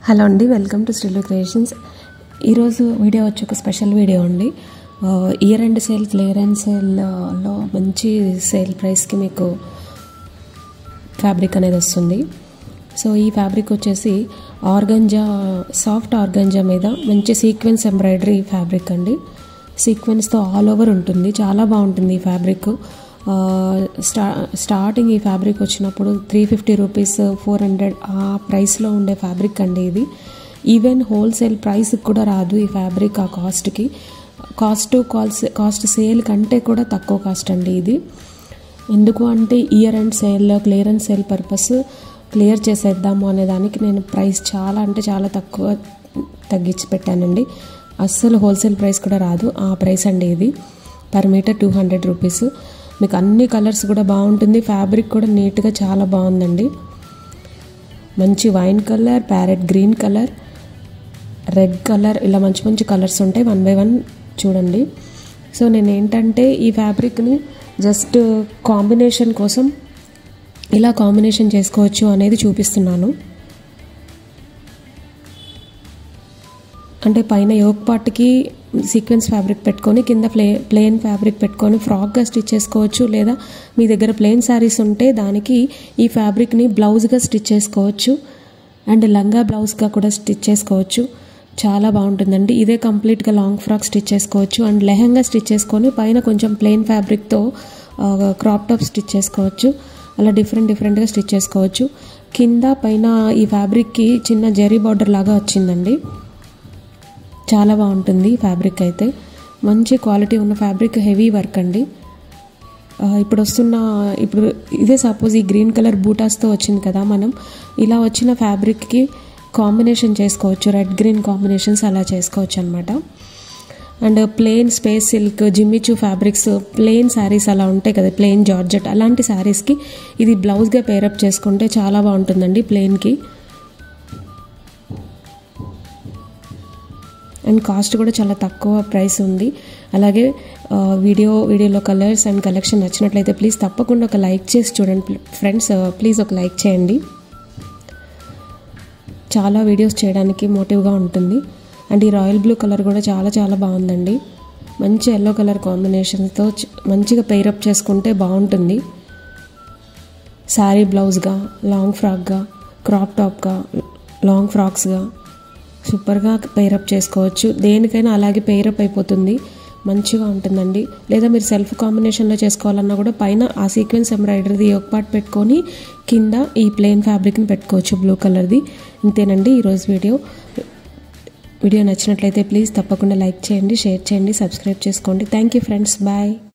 Hello అండి, welcome to శ్రీలు creations. ఈరోజు video వచ్చి ఒక స్పెషల్ వీడియో అండి. ఇయర్ ఎండ్ సేల్, క్లియరెన్స్ సేల్లో మంచి సేల్ ప్రైస్కి మీకు ఫ్యాబ్రిక్ అనేది వస్తుంది. సో ఈ ఫ్యాబ్రిక్ వచ్చేసి ఆర్గంజా, సాఫ్ట్ ఆర్గంజా మీద మంచి సీక్వెన్స్ ఎంబ్రాయిడరీ ఫ్యాబ్రిక్ అండి. సీక్వెన్స్తో ఆల్ ఓవర్ ఉంటుంది, చాలా బాగుంటుంది ఈ ఫ్యాబ్రిక్. స్టార్టింగ్ ఈ ఫ్యాబ్రిక్ వచ్చినప్పుడు 350 రూపీస్, 400 ఆ ప్రైస్లో ఉండే ఫ్యాబ్రిక్ అండి ఇది. ఈవెన్ హోల్సేల్ ప్రైస్కి కూడా రాదు ఈ ఫ్యాబ్రిక్. ఆ కాస్ట్కి కాస్ట్ సేల్ కంటే కూడా తక్కువ కాస్ట్ అండి ఇది. ఎందుకు అంటే ఇయర్ ఎండ్ సేల్లో, క్లియరెన్స్ సేల్ పర్పస్ క్లియర్ చేసేద్దాము అనే దానికి నేను ప్రైస్ చాలా అంటే చాలా తక్కువ తగ్గించి పెట్టానండి. అస్సలు హోల్సేల్ ప్రైస్ కూడా రాదు ఆ ప్రైస్ అండి ఇది. Per meter 200 rupees. మీకు అన్ని కలర్స్ కూడా బాగుంటుంది. ఫ్యాబ్రిక్ కూడా నీట్గా చాలా బాగుందండి. మంచి wine colour, parrot green colour, red colour, ఇలా మంచి మంచి కలర్స్ ఉంటాయి. 1 by 1 చూడండి. సో నేను ఏంటంటే ఈ ఫ్యాబ్రిక్ని జస్ట్ కాంబినేషన్ కోసం ఇలా కాంబినేషన్ చేసుకోవచ్చు అనేది చూపిస్తున్నాను. అంటే పైన యోక్ పార్ట్కి సీక్వెన్స్ ఫ్యాబ్రిక్ పెట్టుకొని కింద ప్లెయిన్ ఫ్యాబ్రిక్ పెట్టుకొని ఫ్రాక్గా స్టిచ్ చేసుకోవచ్చు. లేదా మీ దగ్గర ప్లెయిన్ శారీస్ ఉంటే దానికి ఈ ఫ్యాబ్రిక్ని బ్లౌజ్గా స్టిచ్ చేసుకోవచ్చు. అండ్ లంగా బ్లౌజ్గా కూడా స్టిచ్ చేసుకోవచ్చు. చాలా బాగుంటుందండి. ఇదే కంప్లీట్గా లాంగ్ ఫ్రాక్ స్టిచ్ చేసుకోవచ్చు. అండ్ లెహంగా స్టిచ్ చేసుకొని పైన కొంచెం ప్లెయిన్ ఫ్యాబ్రిక్తో క్రాప్ టాప్ స్టిచ్ చేసుకోవచ్చు. అలా డిఫరెంట్గా స్టిచ్ చేసుకోవచ్చు. కింద పైన ఈ ఫ్యాబ్రిక్కి చిన్న జెరీ బార్డర్ లాగా వచ్చిందండి. చాలా బాగుంటుంది ఫ్యాబ్రిక్ అయితే. మంచి క్వాలిటీ ఉన్న ఫ్యాబ్రిక్, హెవీ వర్క్ అండి. ఇప్పుడు ఇదే సపోజ్ ఈ గ్రీన్ కలర్ బూటాస్తో వచ్చింది కదా, మనం ఇలా వచ్చిన ఫ్యాబ్రిక్కి కాంబినేషన్ చేసుకోవచ్చు. రెడ్ గ్రీన్ కాంబినేషన్స్ అలా చేసుకోవచ్చు అనమాట. And plain space silk, Jimmy Choo fabrics, plain saris అలా ఉంటాయి కదా, ప్లెయిన్ జార్జెట్, అలాంటి శారీస్కి ఇది బ్లౌజ్గా పేరప్ చేసుకుంటే చాలా బాగుంటుందండి ప్లెయిన్కి. అండ్ కాస్ట్ కూడా చాలా తక్కువ ప్రైస్ ఉంది. అలాగే వీడియోలో కలర్స్ అండ్ కలెక్షన్ నచ్చినట్లయితే ప్లీజ్ తప్పకుండా ఒక లైక్ చేసి చూడండి ఫ్రెండ్స్. ప్లీజ్ ఒక లైక్ చేయండి. చాలా వీడియోస్ చేయడానికి మోటివ్గా ఉంటుంది. అండ్ ఈ రాయల్ బ్లూ కలర్ కూడా చాలా బాగుందండి. మంచి ఎల్లో కలర్ కాంబినేషన్తో మంచిగా పెయిరప్ చేసుకుంటే బాగుంటుంది. శారీ బ్లౌజ్గా, లాంగ్ ఫ్రాక్గా, క్రాప్ టాప్గా, లాంగ్ ఫ్రాక్స్గా సూపర్గా పెయిరప్ చేసుకోవచ్చు. దేనికైనా అలాగే పెయిరప్ అయిపోతుంది, మంచిగా ఉంటుందండి. లేదా మీరు సెల్ఫ్ కాంబినేషన్లో చేసుకోవాలన్నా కూడా పైన ఆ సీక్వెన్స్ ఎంబ్రాయిడరీది యోక్ పార్ట్ పెట్టుకొని కింద ఈ ప్లెయిన్ ఫ్యాబ్రిక్ని పెట్టుకోవచ్చు, బ్లూ కలర్ది. ఇంతేనండి ఈరోజు వీడియో నచ్చినట్లయితే ప్లీజ్ తప్పకుండా లైక్ చేయండి, షేర్ చేయండి, సబ్స్క్రైబ్ చేసుకోండి. Thank you friends, bye.